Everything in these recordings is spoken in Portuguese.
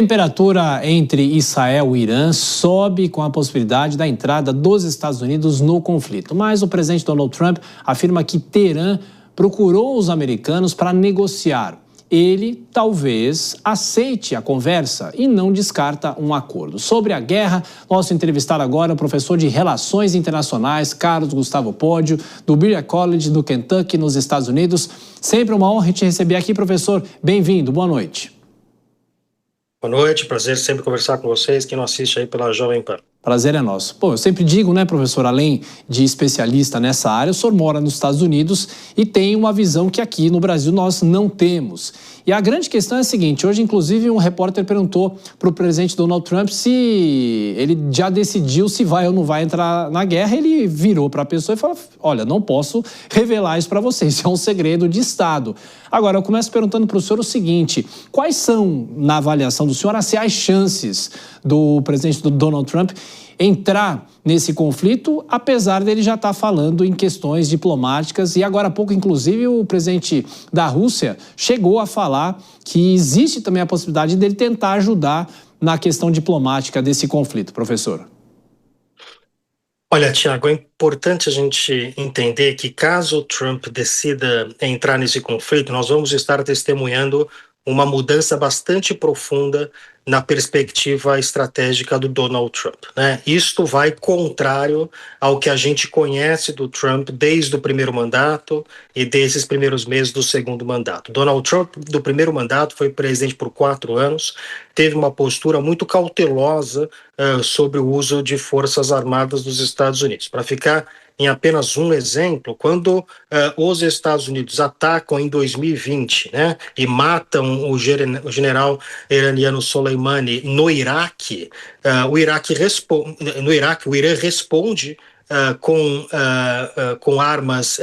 A temperatura entre Israel e Irã sobe com a possibilidade da entrada dos Estados Unidos no conflito. Mas o presidente Donald Trump afirma que Teherã procurou os americanos para negociar. Ele talvez aceite a conversa e não descarta um acordo. Sobre a guerra, nosso entrevistado agora é o professor de Relações Internacionais, Carlos Gustavo Pódio, do Berea College do Kentucky, nos Estados Unidos. Sempre uma honra te receber aqui, professor. Bem-vindo, boa noite. Boa noite, prazer sempre conversar com vocês, quem não assiste aí pela Jovem Pan. Prazer é nosso. Pô, eu sempre digo, né, professor, além de especialista nessa área, o senhor mora nos Estados Unidos e tem uma visão que aqui no Brasil nós não temos. E a grande questão é a seguinte, hoje inclusive um repórter perguntou para o presidente Donald Trump se ele já decidiu se vai ou não vai entrar na guerra. Ele virou para a pessoa e falou, olha, não posso revelar isso para vocês, isso é um segredo de Estado. Agora, eu começo perguntando para o senhor o seguinte, quais são, na avaliação do senhor, as reais chances do presidente Donald Trump entrar nesse conflito, apesar dele já estar falando em questões diplomáticas, e agora há pouco, inclusive, o presidente da Rússia chegou a falar que existe também a possibilidade dele tentar ajudar na questão diplomática desse conflito, professor. Olha, Tiago, é importante a gente entender que caso o Trump decida entrar nesse conflito, nós vamos estar testemunhando uma mudança bastante profunda na perspectiva estratégica do Donald Trump, né? Isto vai contrário ao que a gente conhece do Trump desde o primeiro mandato e desses primeiros meses do segundo mandato. Donald Trump, do primeiro mandato, foi presidente por 4 anos, teve uma postura muito cautelosa sobre o uso de forças armadas dos Estados Unidos. Para ficar em apenas um exemplo, quando os Estados Unidos atacam em 2020, né, e matam o general iraniano Soleimani no Iraque, o Irã responde com armas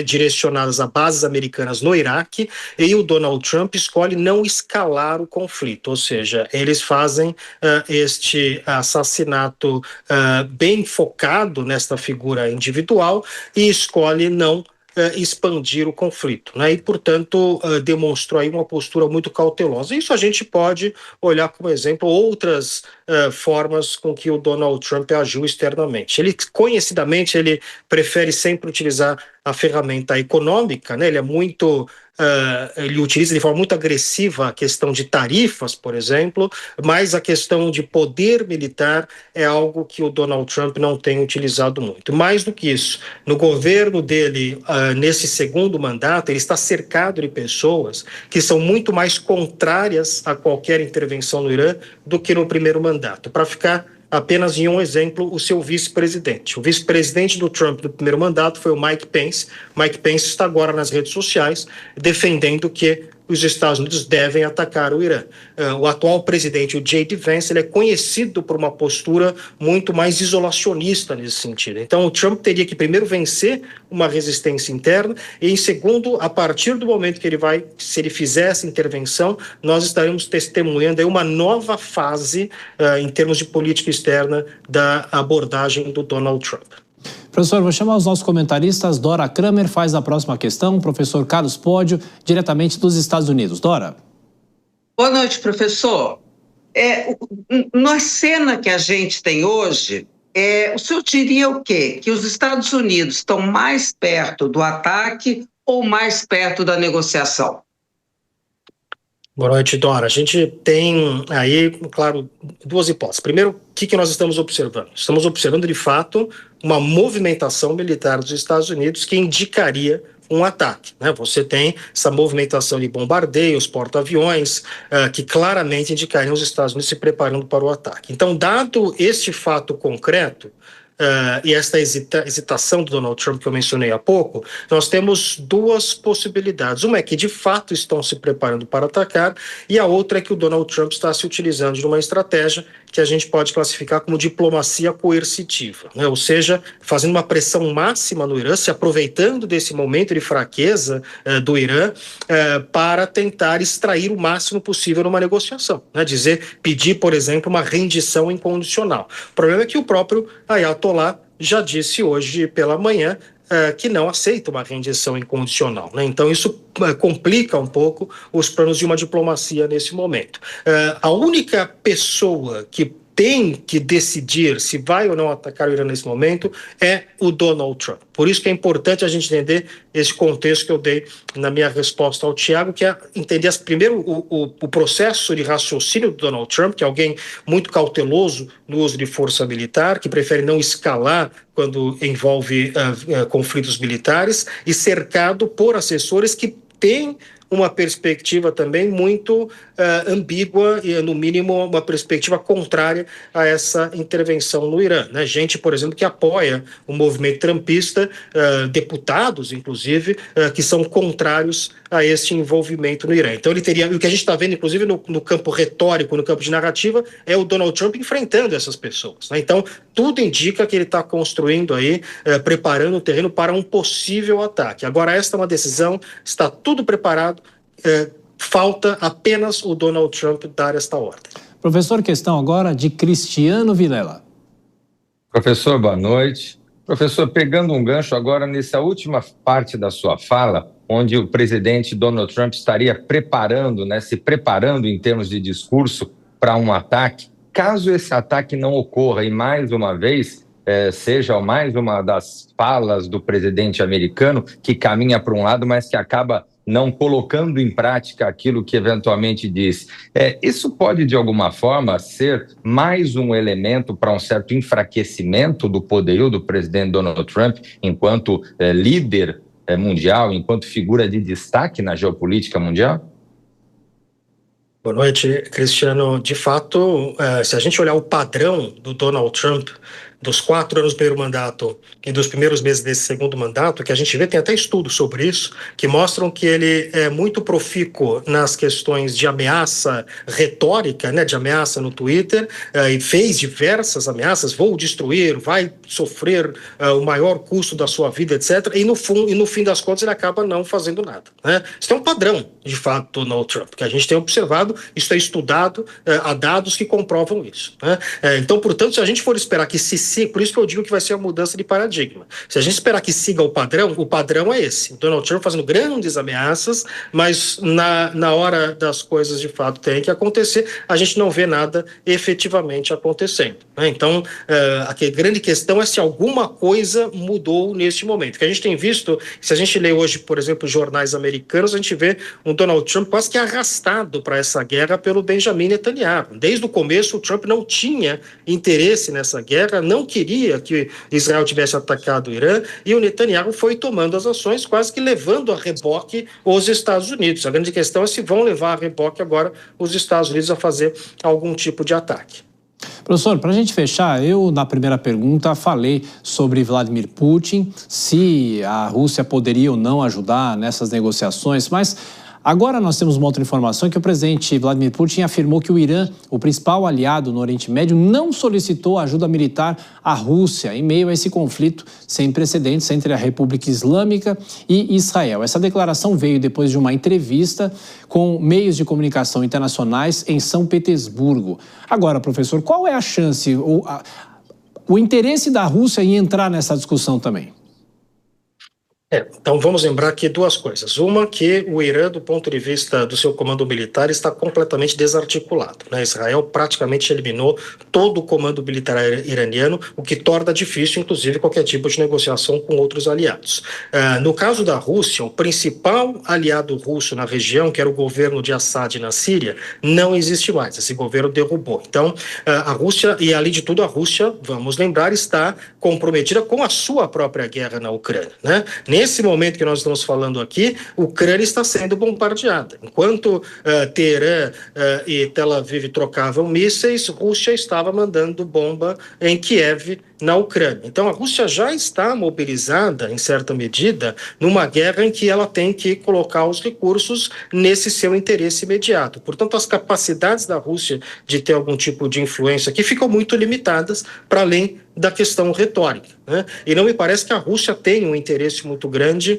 direcionadas a bases americanas no Iraque, e o Donald Trump escolhe não escalar o conflito, ou seja, eles fazem este assassinato bem focado nesta figura individual e escolhe não expandir o conflito, né? E, portanto, demonstrou aí uma postura muito cautelosa. Isso a gente pode olhar como exemplo outras formas com que o Donald Trump agiu externamente. Ele, conhecidamente, ele prefere sempre utilizar a ferramenta econômica, né? Ele utiliza de forma muito agressiva a questão de tarifas, por exemplo, mas a questão de poder militar é algo que o Donald Trump não tem utilizado muito. Mais do que isso, no governo dele, nesse segundo mandato, ele está cercado de pessoas que são muito mais contrárias a qualquer intervenção no Irã do que no primeiro mandato. Para ficar apenas em um exemplo, o seu vice-presidente. O vice-presidente do Trump do primeiro mandato foi o Mike Pence. Mike Pence está agora nas redes sociais defendendo que os Estados Unidos devem atacar o Irã. O atual presidente, o J.D. Vance, ele é conhecido por uma postura muito mais isolacionista nesse sentido. Então, o Trump teria que primeiro vencer uma resistência interna e, em segundo, a partir do momento que se ele fizer essa intervenção, nós estaremos testemunhando aí uma nova fase em termos de política externa da abordagem do Donald Trump. Professor, vou chamar os nossos comentaristas. Dora Kramer faz a próxima questão. Professor Carlos Pódio, diretamente dos Estados Unidos. Dora. Boa noite, professor. Na cena que a gente tem hoje, o senhor diria o quê? Que os Estados Unidos estão mais perto do ataque ou mais perto da negociação? Boa noite, Dora. A gente tem aí, claro, duas hipóteses. Primeiro, o que nós estamos observando? Estamos observando, de fato, uma movimentação militar dos Estados Unidos que indicaria um ataque, né? Você tem essa movimentação de bombardeios, porta-aviões, que claramente indicariam os Estados Unidos se preparando para o ataque. Então, dado este fato concreto, e esta hesitação do Donald Trump que eu mencionei há pouco, nós temos duas possibilidades. Uma é que, de fato, estão se preparando para atacar, e a outra é que o Donald Trump está se utilizando de uma estratégia que a gente pode classificar como diplomacia coercitiva, né? Ou seja, fazendo uma pressão máxima no Irã, se aproveitando desse momento de fraqueza do Irã para tentar extrair o máximo possível numa negociação, né? Pedir, por exemplo, uma rendição incondicional. O problema é que o próprio Ayatollah já disse hoje pela manhã que não aceita uma rendição incondicional, né? Então isso complica um pouco os planos de uma diplomacia nesse momento. A única pessoa que tem que decidir se vai ou não atacar o Irã nesse momento é o Donald Trump. Por isso que é importante a gente entender esse contexto que eu dei na minha resposta ao Tiago, que é entender primeiro o processo de raciocínio do Donald Trump, que é alguém muito cauteloso no uso de força militar, que prefere não escalar quando envolve conflitos militares, e cercado por assessores que têm uma perspectiva também muito ambígua e, no mínimo, uma perspectiva contrária a essa intervenção no Irã, né? Gente, por exemplo, que apoia o movimento trumpista, deputados, inclusive, que são contrários a este envolvimento no Irã. Então, ele teria, o que a gente está vendo, inclusive, no campo retórico, no campo de narrativa, é o Donald Trump enfrentando essas pessoas, né? Então, tudo indica que ele está construindo aí, preparando o terreno para um possível ataque. Agora, esta é uma decisão, está tudo preparado, falta apenas o Donald Trump dar esta ordem. Professor, questão agora de Cristiano Vilela. Professor, boa noite. Professor, pegando um gancho agora nessa última parte da sua fala, onde o presidente Donald Trump estaria se preparando em termos de discurso para um ataque, caso esse ataque não ocorra e mais uma vez seja mais uma das falas do presidente americano que caminha para um lado, mas que acaba não colocando em prática aquilo que eventualmente diz. Isso pode, de alguma forma, ser mais um elemento para um certo enfraquecimento do poderio do presidente Donald Trump enquanto líder mundial, enquanto figura de destaque na geopolítica mundial? Boa noite, Cristiano. De fato, se a gente olhar o padrão do Donald Trump, dos 4 anos do primeiro mandato e dos primeiros meses desse segundo mandato, que a gente vê, tem até estudos sobre isso, que mostram que ele é muito profícuo nas questões de ameaça retórica, né, de ameaça no Twitter, e fez diversas ameaças, vou destruir, vai sofrer o maior custo da sua vida, etc. E no fim das contas ele acaba não fazendo nada, né? Isso é um padrão, de fato, do Donald Trump, que a gente tem observado, isso é estudado, há dados que comprovam isso, né? Então, portanto, se a gente for esperar que por isso que eu digo que vai ser a mudança de paradigma. Se a gente esperar que siga o padrão é esse. O Donald Trump fazendo grandes ameaças, mas na hora das coisas de fato tem que acontecer, a gente não vê nada efetivamente acontecendo, né? Então, a grande questão é se alguma coisa mudou neste momento. O que a gente tem visto, se a gente lê hoje, por exemplo, jornais americanos, a gente vê um Donald Trump quase que arrastado para essa guerra pelo Benjamin Netanyahu. Desde o começo, o Trump não tinha interesse nessa guerra, não queria que Israel tivesse atacado o Irã, e o Netanyahu foi tomando as ações, quase que levando a reboque os Estados Unidos. A grande questão é se vão levar a reboque agora os Estados Unidos a fazer algum tipo de ataque. Professor, para a gente fechar, eu na primeira pergunta falei sobre Vladimir Putin, se a Rússia poderia ou não ajudar nessas negociações, mas agora nós temos uma outra informação que o presidente Vladimir Putin afirmou que o Irã, o principal aliado no Oriente Médio, não solicitou ajuda militar à Rússia em meio a esse conflito sem precedentes entre a República Islâmica e Israel. Essa declaração veio depois de uma entrevista com meios de comunicação internacionais em São Petersburgo. Agora, professor, qual é a chance, o interesse da Rússia em entrar nessa discussão também? Então vamos lembrar aqui 2 coisas. Uma, que o Irã, do ponto de vista do seu comando militar, está completamente desarticulado, né? Israel praticamente eliminou todo o comando militar iraniano, o que torna difícil, inclusive, qualquer tipo de negociação com outros aliados. No caso da Rússia, o principal aliado russo na região, que era o governo de Assad na Síria, não existe mais. Esse governo derrubou. Então, a Rússia, e além de tudo, a Rússia, vamos lembrar, está comprometida com a sua própria guerra na Ucrânia, né? Nesse momento que nós estamos falando aqui, a Ucrânia está sendo bombardeada. Enquanto Teherã e Tel Aviv trocavam mísseis, Rússia estava mandando bomba em Kiev, na Ucrânia. Então, a Rússia já está mobilizada, em certa medida, numa guerra em que ela tem que colocar os recursos nesse seu interesse imediato. Portanto, as capacidades da Rússia de ter algum tipo de influência aqui ficam muito limitadas, para além da questão retórica, né? E não me parece que a Rússia tenha um interesse muito grande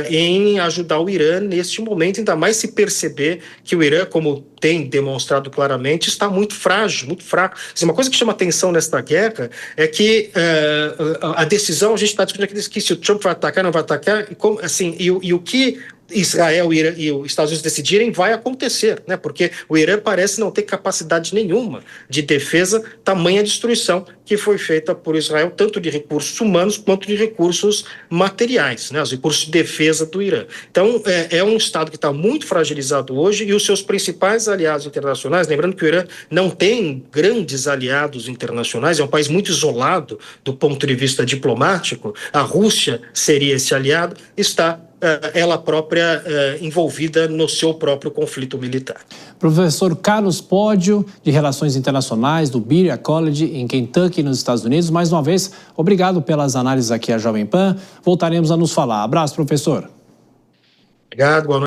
em ajudar o Irã neste momento, ainda mais se perceber que o Irã, como tem demonstrado claramente, está muito frágil, muito fraco. Uma coisa que chama atenção nesta guerra é que a decisão, a gente está discutindo aqui se o Trump vai atacar, não vai atacar, e o que Israel e os Estados Unidos decidirem vai acontecer, né? Porque o Irã parece não ter capacidade nenhuma de defesa, tamanha destruição que foi feita por Israel, tanto de recursos humanos quanto de recursos materiais, né? Os recursos de defesa do Irã. Então, é um Estado que está muito fragilizado hoje e os seus principais aliados internacionais, lembrando que o Irã não tem grandes aliados internacionais, é um país muito isolado do ponto de vista diplomático, a Rússia seria esse aliado, está ela própria envolvida no seu próprio conflito militar. Professor Carlos Pódio, de Relações Internacionais, do Berea College, em Kentucky, nos Estados Unidos. Mais uma vez, obrigado pelas análises aqui à Jovem Pan. Voltaremos a nos falar. Abraço, professor. Obrigado, boa noite.